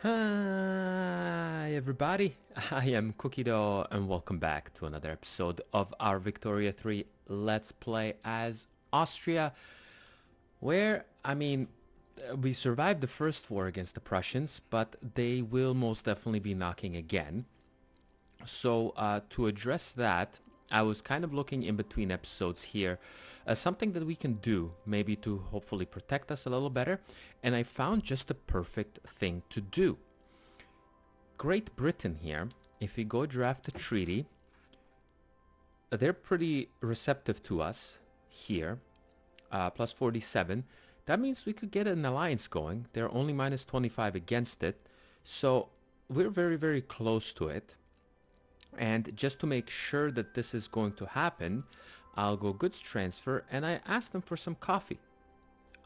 Hi everybody, I am Cookie Dough and welcome back to another episode of our Victoria 3 Let's Play as Austria, where, we survived the first war against the Prussians, but they will most definitely be knocking again. So to address that, I was kind of looking in between episodes here, something that we can do, maybe to hopefully protect us a little better, and I found just the perfect thing to do. Great Britain here, if we go draft a treaty, they're pretty receptive to us here, plus 47. That means we could get an alliance going. They're only minus 25 against it. So we're very, very close to it. And just to make sure that this is going to happen, I'll go goods transfer and I asked them for some coffee.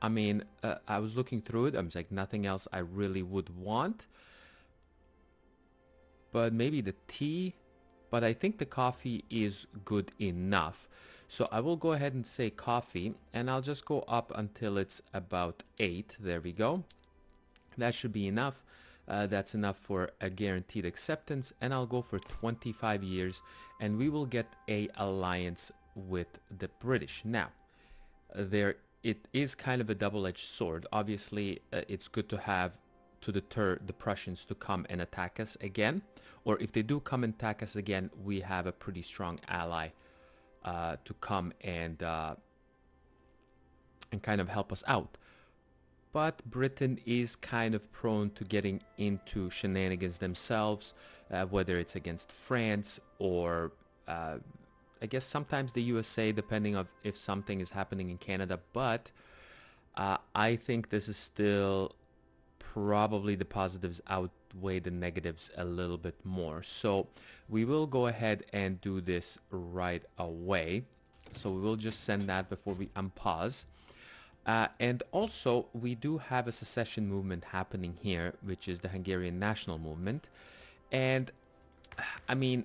I was looking through it. I was like, nothing else I really would want. But maybe the tea, but I think the coffee is good enough. So I will go ahead and say coffee, and I'll just go up until it's about 8. There we go. That should be enough. That's enough for a guaranteed acceptance, and I'll go for 25 years, and we will get a alliance with the British. Now, it is kind of a double-edged sword. Obviously, it's good to have to deter the Prussians to come and attack us again, or if they do come and attack us again, we have a pretty strong ally to come and kind of help us out. But Britain is kind of prone to getting into shenanigans themselves, whether it's against France or I guess sometimes the USA, depending on if something is happening in Canada. But I think this is still probably the positives outweigh the negatives a little bit more. So we will go ahead and do this right away. So we will just send that before we unpause. And also, we do have a secession movement happening here, which is the Hungarian National Movement. And I mean,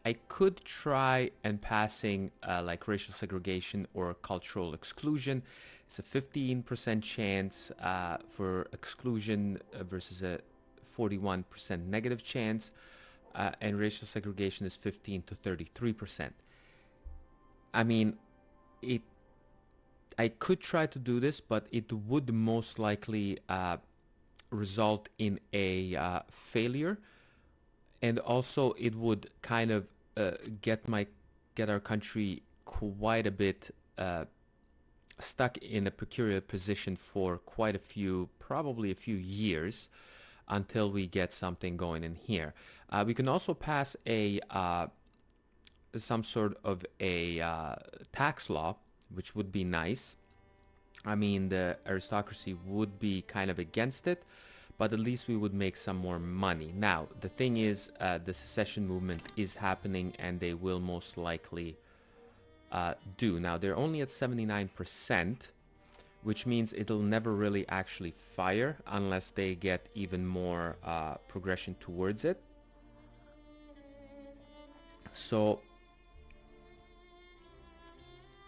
I could try and passing like racial segregation or cultural exclusion. It's a 15% chance for exclusion versus a 41% negative chance. And racial segregation is 15 to 33%. I mean, it. I could try to do this, but it would most likely result in a failure, and also it would kind of get our country quite a bit stuck in a peculiar position for quite a few, probably a few years, until we get something going in here. We can also pass a some sort of a tax law, which would be nice. I mean, the aristocracy would be kind of against it, but at least we would make some more money. Now, the thing is, the secession movement is happening, and they will most likely do. Now, they're only at 79%, which means it'll never really actually fire unless they get even more progression towards it. So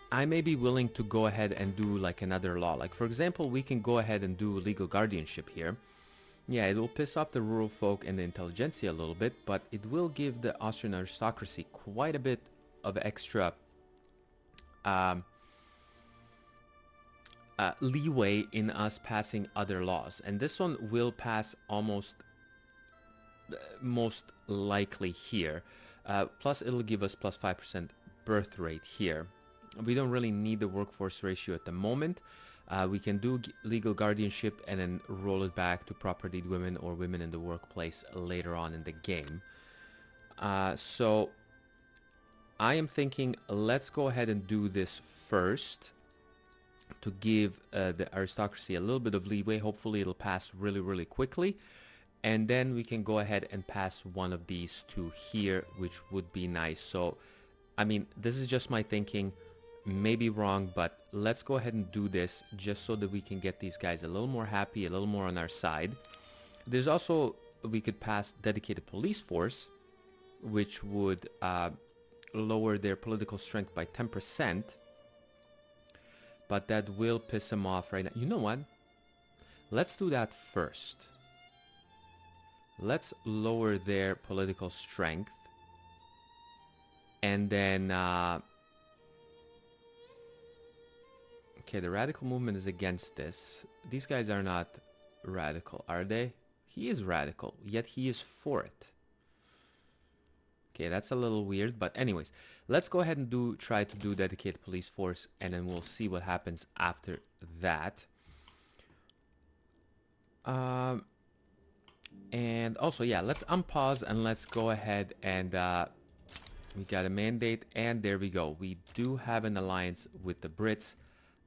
I may be willing to go ahead and do like another law. Like, for example, we can go ahead and do legal guardianship here. Yeah, it will piss off the rural folk and the intelligentsia a little bit, but it will give the Austrian aristocracy quite a bit of extra leeway in us passing other laws. And this one will pass almost most likely here. Plus, it'll give us plus 5% birth rate here. We don't really need the workforce ratio at the moment. We can do legal guardianship and then roll it back to propertied women or women in the workplace later on in the game. So I am thinking, let's go ahead and do this first to give the aristocracy a little bit of leeway. Hopefully it'll pass really, really quickly. And then we can go ahead and pass one of these two here, which would be nice. So, I mean, this is just my thinking. Maybe wrong, but let's go ahead and do this just so that we can get these guys a little more happy, a little more on our side. There's also, we could pass dedicated police force, which would lower their political strength by 10%, but that will piss them off right now. You know what? Let's do that first. Let's lower their political strength. And then... okay, the radical movement is against this. These guys are not radical, are they? He is radical, yet he is for it. Okay, that's a little weird, but anyways, let's go ahead and try to do dedicated police force, and then we'll see what happens after that. And also, yeah, let's unpause and let's go ahead and we got a mandate, and there we go. We do have an alliance with the Brits.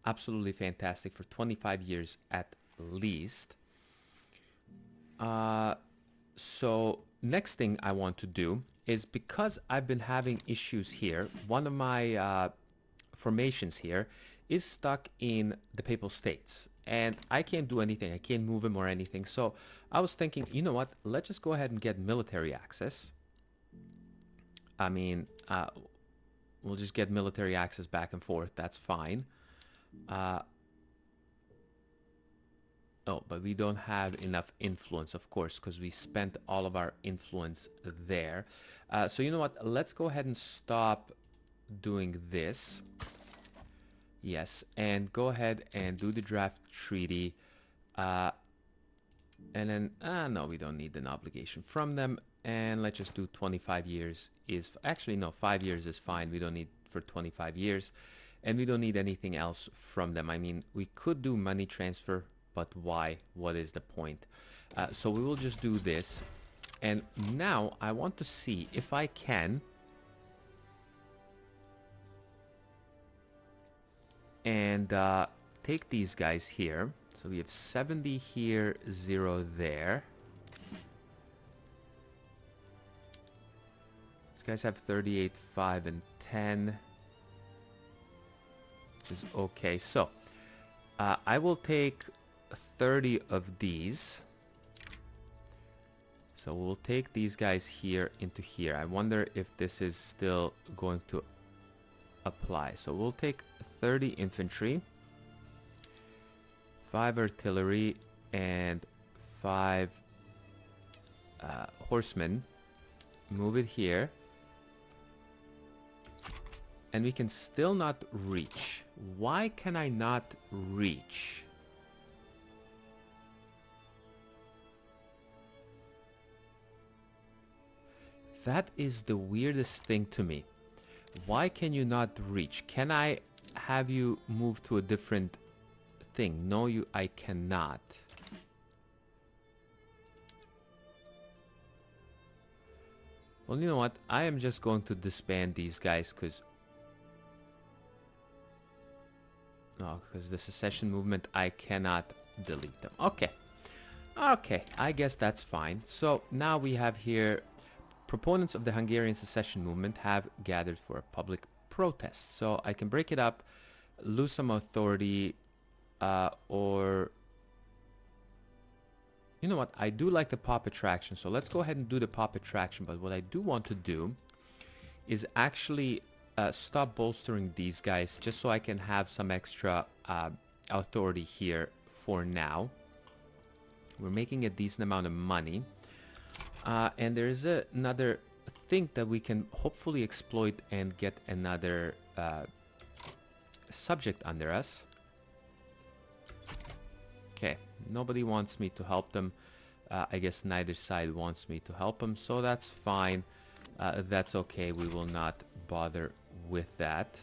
Absolutely fantastic for 25 years at least. So next thing I want to do is, because I've been having issues here, one of my formations here is stuck in the Papal States, and I can't do anything. I can't move him or anything. So I was thinking, you know what? Let's just go ahead and get military access. I mean, we'll just get military access back and forth. That's fine. Oh, but we don't have enough influence, of course, because we spent all of our influence there. So you know what? Let's go ahead and stop doing this. Yes, and go ahead and do the draft treaty. And then, no, we don't need an obligation from them. And let's just do 25 years is... actually, no, 5 years is fine. We don't need for 25 years. And we don't need anything else from them. I mean, we could do money transfer, but why? What is the point? So we will just do this. And now I want to see if I can... and take these guys here. So we have 70 here, 0 there. These guys have 38, 5, and 10. Which is okay. So I will take 30 of these. So we'll take these guys here into here. I wonder if this is still going to apply. So we'll take 30 infantry, 5 artillery, and 5 horsemen. Move it here. And we can still not reach. Why can I not reach? That is the weirdest thing to me. Why can you not reach? Can I have you move to a different thing? No, I cannot. Well, you know what? I am just going to disband these guys because... no, because the secession movement, I cannot delete them. Okay. Okay, I guess that's fine. So now we have here... proponents of the Hungarian secession movement have gathered for a public protest. So I can break it up, lose some authority, or... you know what? I do like the pop attraction. So let's go ahead and do the pop attraction. But what I do want to do is actually stop bolstering these guys just so I can have some extra authority here for now. We're making a decent amount of money. And there is another thing that we can hopefully exploit and get another subject under us. Okay, nobody wants me to help them. I guess neither side wants me to help them, so that's fine. That's okay, we will not bother with that.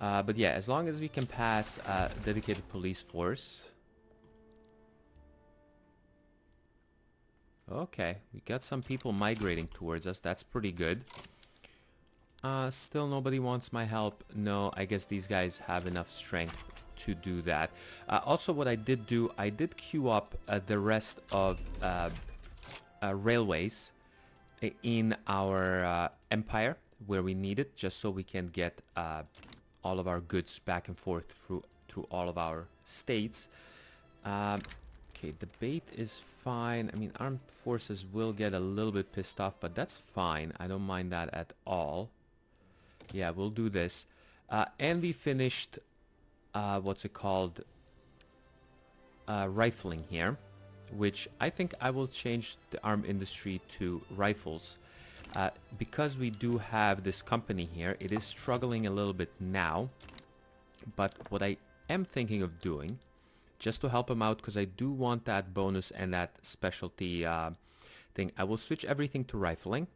But yeah, as long as we can pass dedicated police force. Okay, we got some people migrating towards us. That's pretty good. Still nobody wants my help. No, I guess these guys have enough strength to do that. Also, what I did do, I did queue up the rest of railways in our empire where we need it, just so we can get all of our goods back and forth through all of our states. Okay, debate is fine. I mean, armed forces will get a little bit pissed off, but that's fine. I don't mind that at all. Yeah, we'll do this. And we finished, what's it called? Rifling here. which I think I will change the arm industry to rifles. Because we do have this company here, it is struggling a little bit now. But what I am thinking of doing, just to help him out, because I do want that bonus and that specialty thing, I will switch everything to rifling,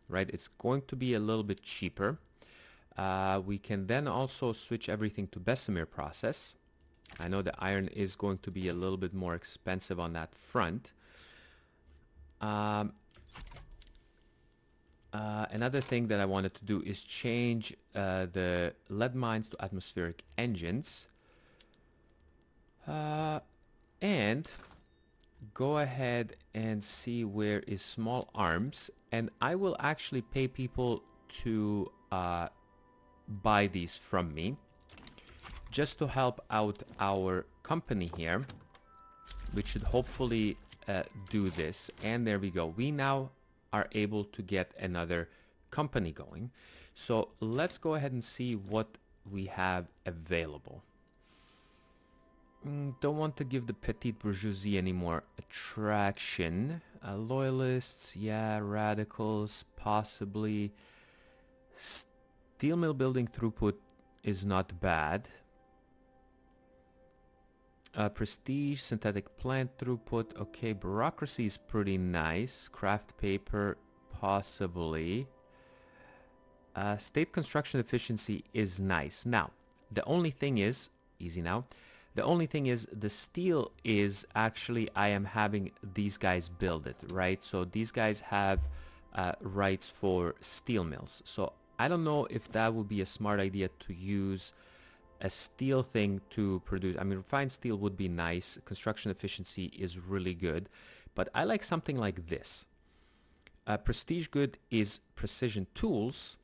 right? It's going to be a little bit cheaper. We can then also switch everything to Bessemer process. I know the iron is going to be a little bit more expensive on that front. Another thing that I wanted to do is change the lead mines to atmospheric engines. And go ahead and see where is small arms. And I will actually pay people to buy these from me, just to help out our company here, which should hopefully do this. And there we go. We now are able to get another company going. So let's go ahead and see what we have available. Don't want to give the petite bourgeoisie any more attraction. Loyalists, yeah, radicals, possibly. Steel mill building throughput is not bad. Prestige, synthetic plant throughput, okay. Bureaucracy is pretty nice. Craft paper, possibly. State construction efficiency is nice. Now, the only thing is, easy now, the only thing is the steel is actually, I am having these guys build it, right? So these guys have rights for steel mills. So I don't know if that would be a smart idea to use a steel thing to produce. I mean, refined steel would be nice. Construction efficiency is really good. But I like something like this. Prestige good is precision tools,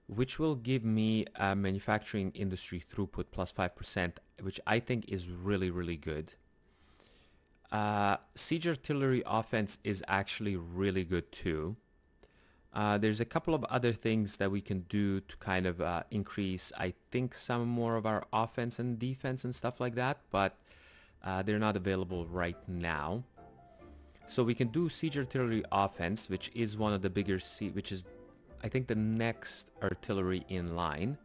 which will give me a manufacturing industry throughput plus 5%, which I think is really, really good. Siege artillery offense is actually really good too. There's a couple of other things that we can do to kind of increase, I think, some more of our offense and defense and stuff like that, but they're not available right now. So we can do siege artillery offense, which is one of the bigger, which is, I think, the next artillery in line,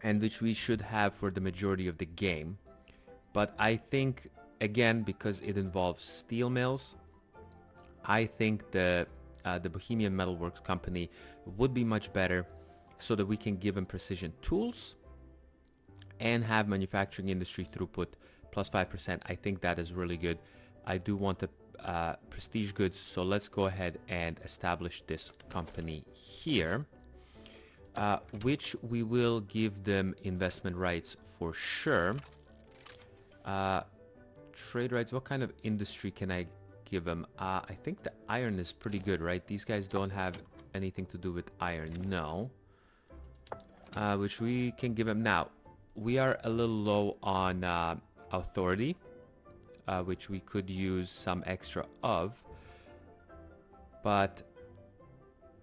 and which we should have for the majority of the game. But I think, again, because it involves steel mills, I think the Bohemian Metalworks Company would be much better, so that we can give them precision tools and have manufacturing industry throughput plus 5%. I think that is really good. I do want the prestige goods, so let's go ahead and establish this company here, which we will give them investment rights for sure. Trade rights, what kind of industry can I give them? I think the iron is pretty good, right? These guys don't have anything to do with iron, no. Which we can give them now. We are a little low on authority, which we could use some extra of, but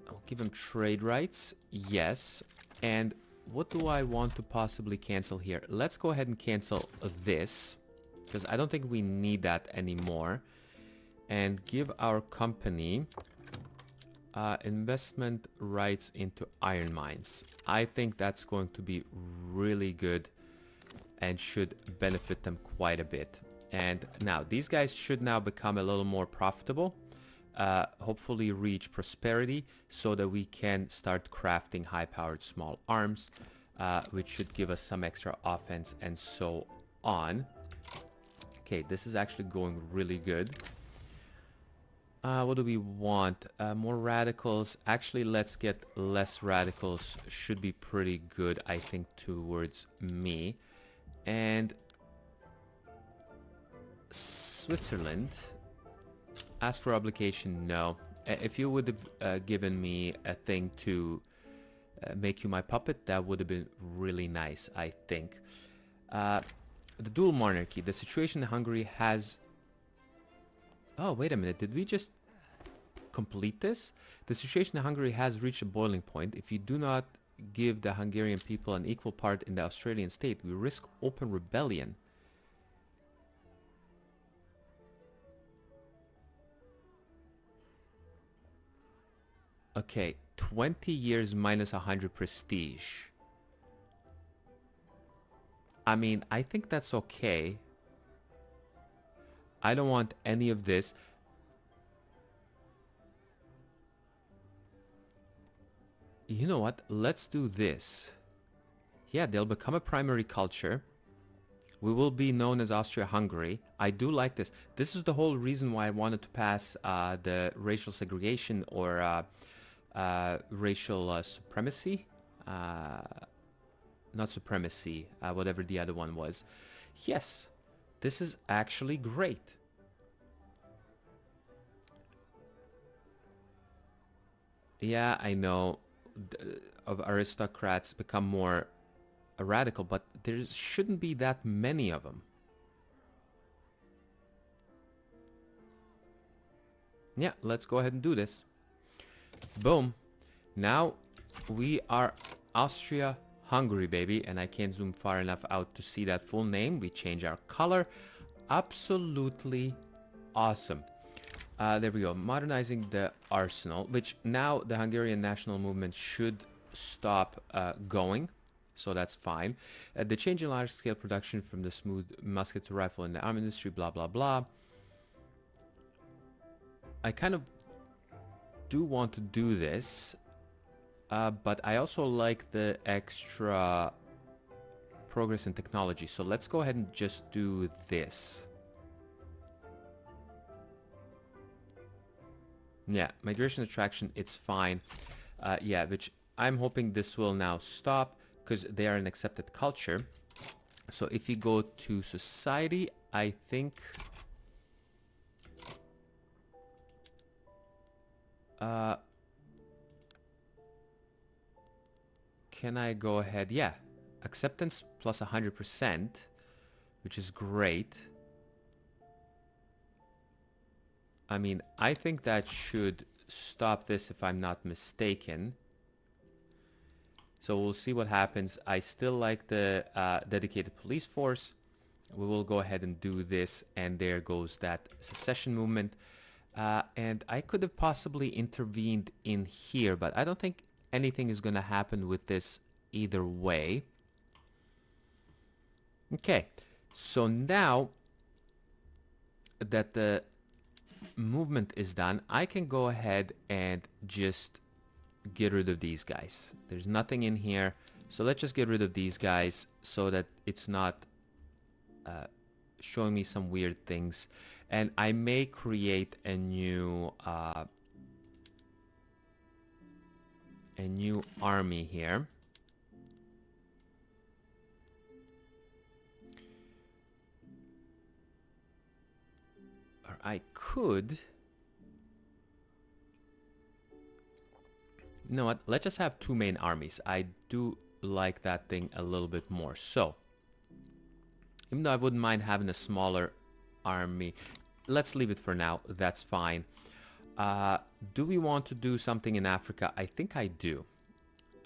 I'll give them trade rights, yes. And what do I want to possibly cancel here? Let's go ahead and cancel this, because I don't think we need that anymore. And give our company investment rights into iron mines. I think that's going to be really good and should benefit them quite a bit. And now these guys should now become a little more profitable, hopefully reach prosperity, so that we can start crafting high-powered small arms, which should give us some extra offense and so on. Okay, this is actually going really good. What do we want? More radicals. Actually, let's get less radicals. Should be pretty good, I think, towards me. And Switzerland. Ask for obligation, no. If you would have given me a thing to make you my puppet, that would have been really nice, I think. The dual monarchy. The situation in Hungary has... Oh, wait a minute. Did we just complete this? The situation in Hungary has reached a boiling point. If you do not give the Hungarian people an equal part in the Australian state, we risk open rebellion. Okay, 20 years minus 100 prestige. I mean, I think that's okay. I don't want any of this. You know what? Let's do this. Yeah, they'll become a primary culture. We will be known as Austria-Hungary. I do like this. This is the whole reason why I wanted to pass the racial segregation or racial supremacy. Uh, Not supremacy, whatever the other one was. Yes, this is actually great. Yeah, I know of aristocrats become more radical, but there shouldn't be that many of them. Yeah, let's go ahead and do this. Boom. Now we are Austria-Hungary, baby, and I can't zoom far enough out to see that full name. We change our color. Absolutely awesome. There we go. Modernizing the arsenal, which now the Hungarian national movement should stop going. So that's fine. The change in large-scale production from the smooth musket to rifle in the arm industry, blah, blah, blah. I kind of do want to do this, but I also like the extra progress in technology. So let's go ahead and just do this. Yeah, migration attraction, it's fine. Yeah, which I'm hoping this will now stop because they are an accepted culture. So if you go to society, I think... can I go ahead? Yeah, acceptance plus 100%, which is great. I mean, I think that should stop this if I'm not mistaken. So we'll see what happens. I still like the dedicated police force. We will go ahead and do this, and there goes that secession movement. And I could have possibly intervened in here, but I don't think anything is going to happen with this either way. Okay, so now that the movement is done, I can go ahead and just get rid of these guys. There's nothing in here, so let's just get rid of these guys so that it's not showing me some weird things. And I may create a new army here. Or I could... You know what? Let's just have two main armies. I do like that thing a little bit more. So, even though I wouldn't mind having a smaller army, let's leave it for now. That's fine. Do we want to do something in Africa? I think I do.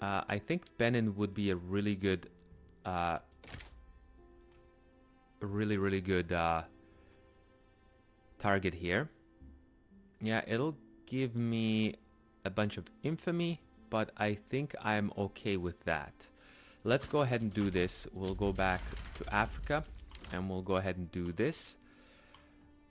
I think Benin would be a really good, really good target here. Yeah, it'll give me a bunch of infamy, but I think I'm okay with that. Let's go ahead and do this. We'll go back to Africa and we'll go ahead and do this.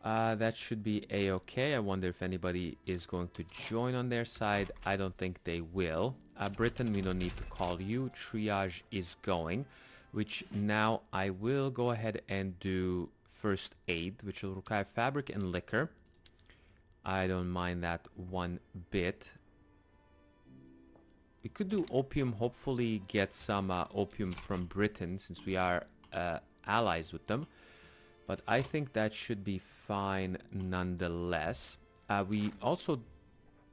That should be a-okay. I wonder if anybody is going to join on their side. I don't think they will. Britain, we don't need to call you. Triage is going, which now I will go ahead and do first aid, which will require fabric and liquor. I don't mind that one bit. We could do opium, hopefully get some opium from Britain since we are allies with them. But I think that should be fine nonetheless. We also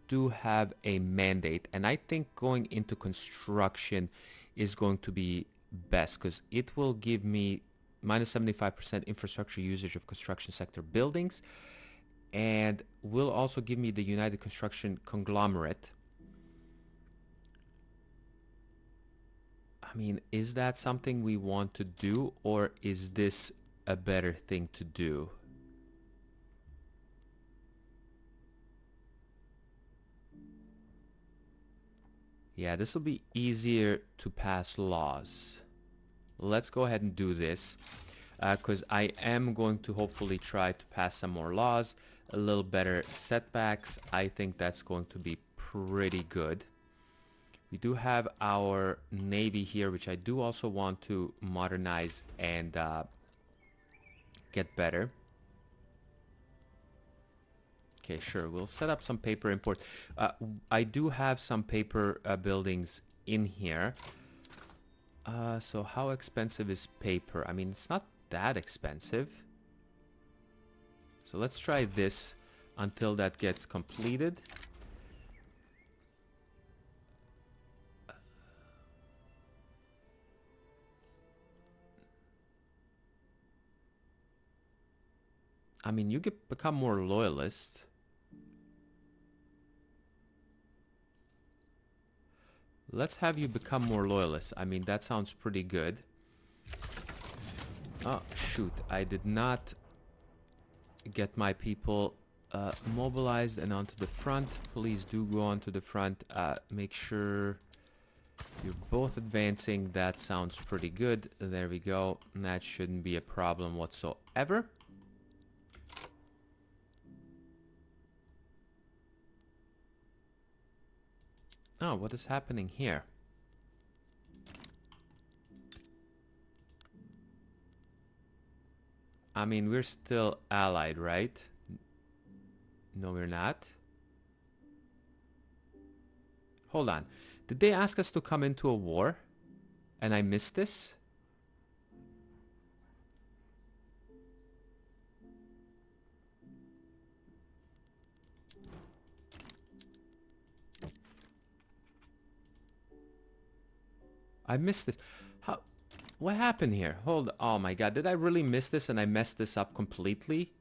do have a mandate, and I think going into construction is going to be best because it will give me minus 75% infrastructure usage of construction sector buildings, and will also give me the United Construction Conglomerate. I mean, is that something we want to do, or is this a better thing to do? Yeah, this will be easier to pass laws. Let's go ahead and do this. Because I am going to hopefully try to pass some more laws. A little better setbacks. I think that's going to be pretty good. We do have our navy here, which I do also want to modernize and get better. Okay, sure. We'll set up some paper import. I do have some paper buildings in here. So how expensive is paper? I mean, it's not that expensive. So let's try this until that gets completed. I mean, you could become more loyalist. Let's have you become more loyalist. I mean, that sounds pretty good. Oh, shoot. I did not get my people mobilized and onto the front. Please do go onto the front. Make sure you're both advancing. That sounds pretty good. There we go. That shouldn't be a problem whatsoever. Oh, what is happening here? I mean, we're still allied, right? No, we're not. Hold on. Did they ask us to come into a war? And I missed this? I missed this. How? What happened here? Hold. Oh my god. Did I really miss this and I messed this up completely?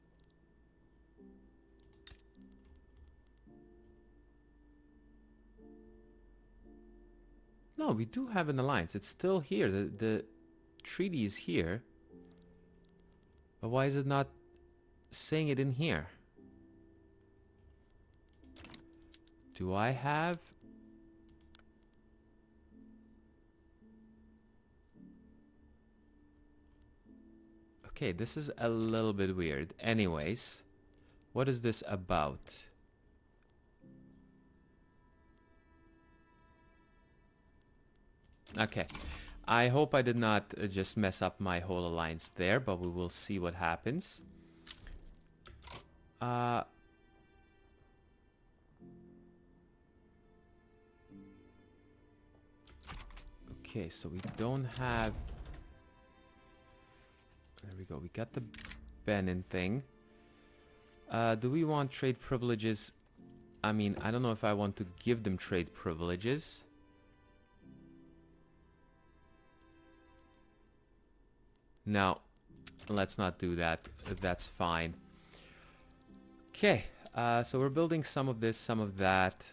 No, we do have an alliance. It's still here. The treaty is here. But why is it not saying it in here? Do I have... Okay, this is a little bit weird. Anyways, what is this about? Okay, I hope I did not just mess up my whole alliance there, but we will see what happens. Okay, so we don't have... There we go, we got the Benin thing. Do we want trade privileges? I mean, I don't know if I want to give them trade privileges. No, let's not do that. That's fine. Okay, so we're building some of this, some of that.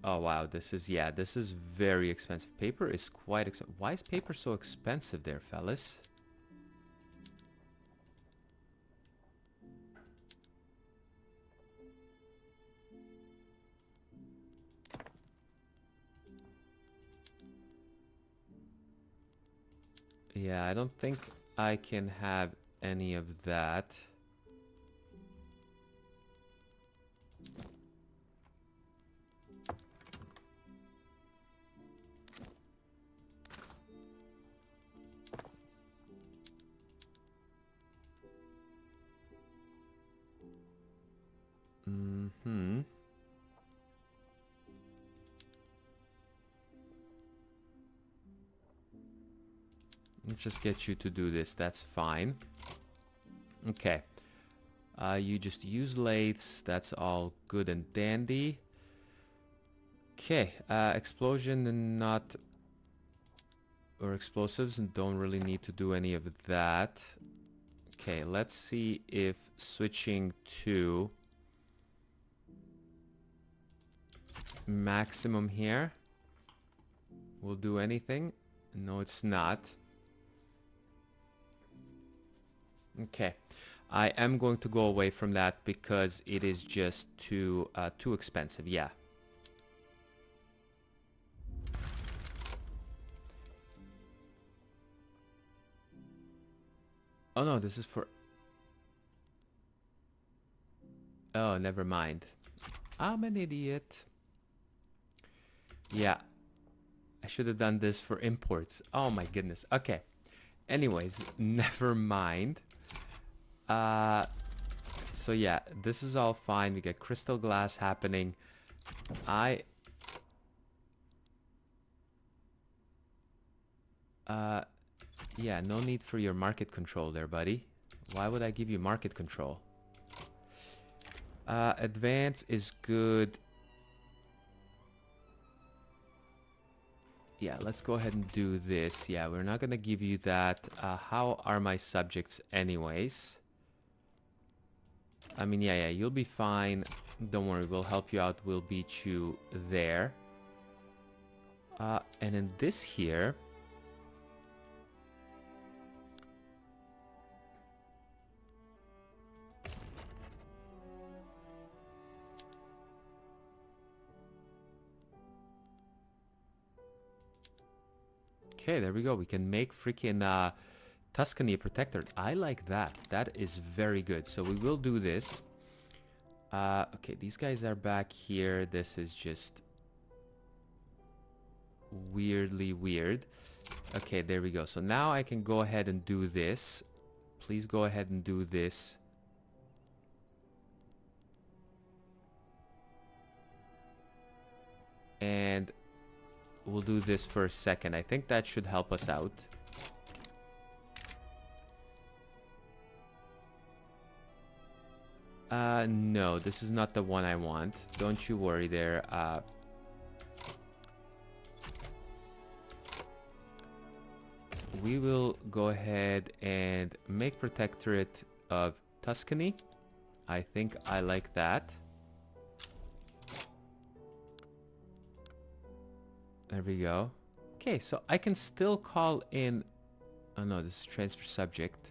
Oh wow, this is, yeah, this is very expensive. Paper is quite expensive. Why is paper so expensive there, fellas? Yeah, I don't think I can have any of that. Let's just get you to do this. That's fine. Okay. You just use lathes. That's all good and dandy. Okay. Explosion and not... Or explosives and don't really need to do any of that. Okay, let's see if switching to maximum here will do anything. No, it's not. Okay, I am going to go away from that because it is just too expensive. Yeah, Oh no, this is for... Oh, never mind. I'm an idiot. Yeah, I should have done this for imports. Oh my goodness. Okay. Anyways, never mind. So yeah, this is all fine. We get crystal glass happening. I... Yeah, no need for your market control there, buddy. Why would I give you market control? Advance is good. Yeah, let's go ahead and do this. Yeah, we're not gonna give you that. How are my subjects anyways? I mean, yeah, you'll be fine. Don't worry, we'll help you out. We'll beat you there. And in this here... Okay, there we go. We can make freaking Tuscany a protectorate. I like that. That is very good. So we will do this. Okay, these guys are back here. This is just weirdly weird. Okay, there we go. So now I can go ahead and do this. Please go ahead and do this. And we'll do this for a second. I think that should help us out. No, this is not the one I want. Don't you worry there. We will go ahead and make protectorate of Tuscany. I think I like that. There we go. Okay, so I can still call in... Oh no, this is transfer subject.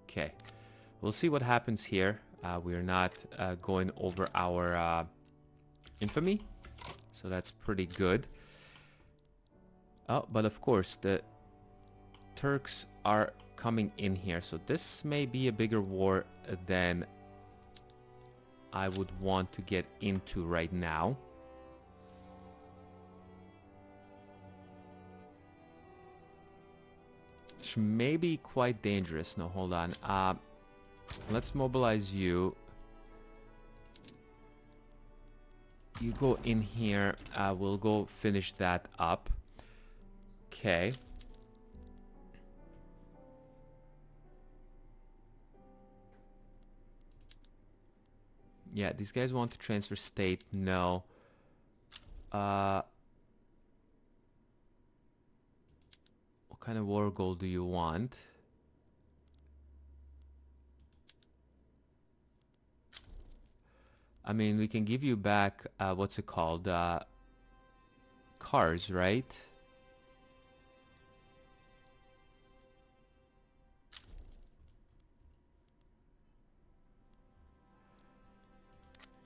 Okay, we'll see what happens here. We're not going over our infamy, so that's pretty good. Oh, but of course, the Turks are coming in here, so this may be a bigger war than I would want to get into right now. Which may be quite dangerous. No, hold on. Let's mobilize you. You go in here. We'll go finish that up. Okay. Yeah, these guys want to transfer state. No. What kind of war goal do you want? I mean, we can give you back, what's it called? Cars, right?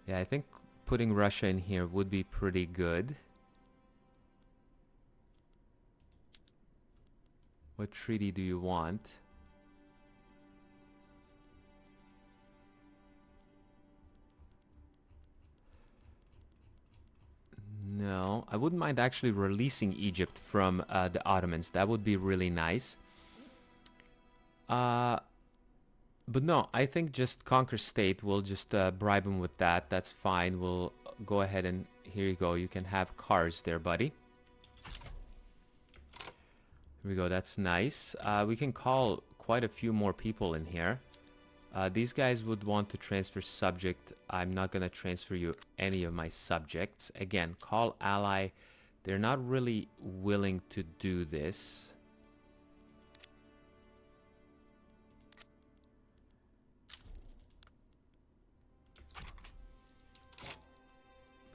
Yeah, I think putting Russia in here would be pretty good. What treaty do you want? No, I wouldn't mind actually releasing Egypt from the Ottomans. That would be really nice. But no, I think just conquer state. We'll just bribe him with that. That's fine. We'll go ahead and here you go. You can have cars there, buddy. Here we go. That's nice. We can call quite a few more people in here. These guys would want to transfer subject. I'm not going to transfer you any of my subjects. Again, call ally. They're not really willing to do this.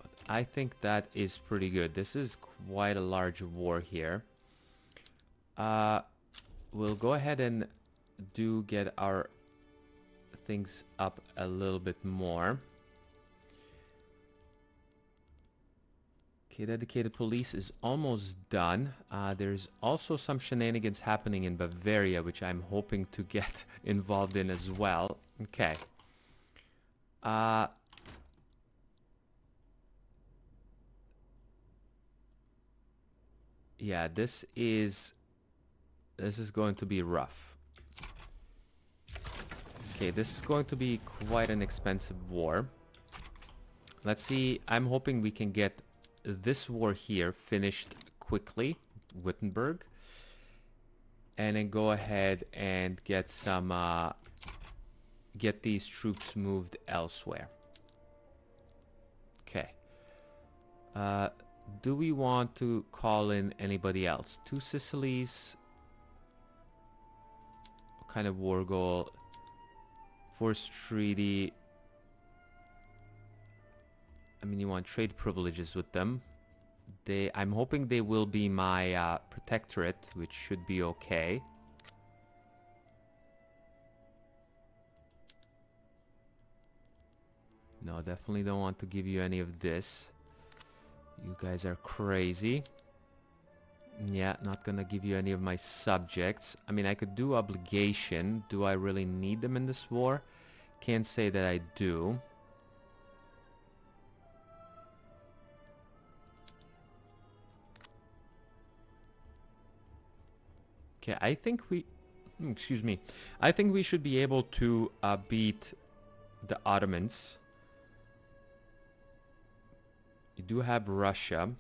But I think that is pretty good. This is quite a large war here. We'll go ahead and get our things up a little bit more. Okay, dedicated police is almost done. There's also some shenanigans happening in Bavaria, which I'm hoping to get involved in as well. Okay. Yeah, this is going to be rough. Okay, this is going to be quite an expensive war. Let's see. I'm hoping we can get this war here finished quickly, Wittenberg, and then go ahead and get some get these troops moved elsewhere. Okay. Do we want to call in anybody else? Two Sicilies. What kind of war goal? Forced treaty. I mean, you want trade privileges with them. I'm hoping they will be my protectorate, which should be okay. No, definitely don't want to give you any of this. You guys are crazy. Yeah, not gonna give you any of my subjects. I mean, I could do obligation. Do I really need them in this war? Can't say that I do. Okay, I think we... excuse me. I think we should be able to beat the Ottomans. You do have Russia.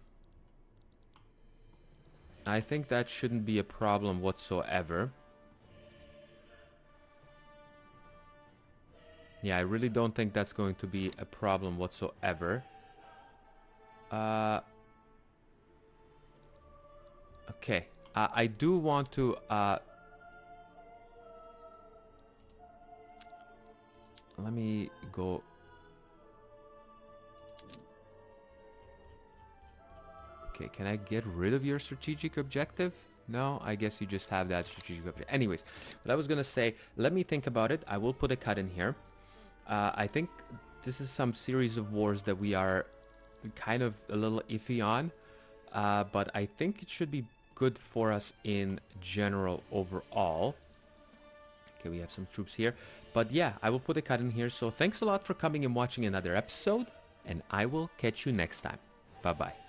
I think that shouldn't be a problem whatsoever. Yeah, I really don't think that's going to be a problem whatsoever. Okay. I do want to... let me go... Okay, can I get rid of your strategic objective? No, I guess you just have that strategic objective. Anyways, what I was gonna say, let me think about it. I will put a cut in here. I think this is some series of wars that we are kind of a little iffy on. But I think it should be good for us in general overall. Okay, we have some troops here. But yeah, I will put a cut in here. So thanks a lot for coming and watching another episode. And I will catch you next time. Bye-bye.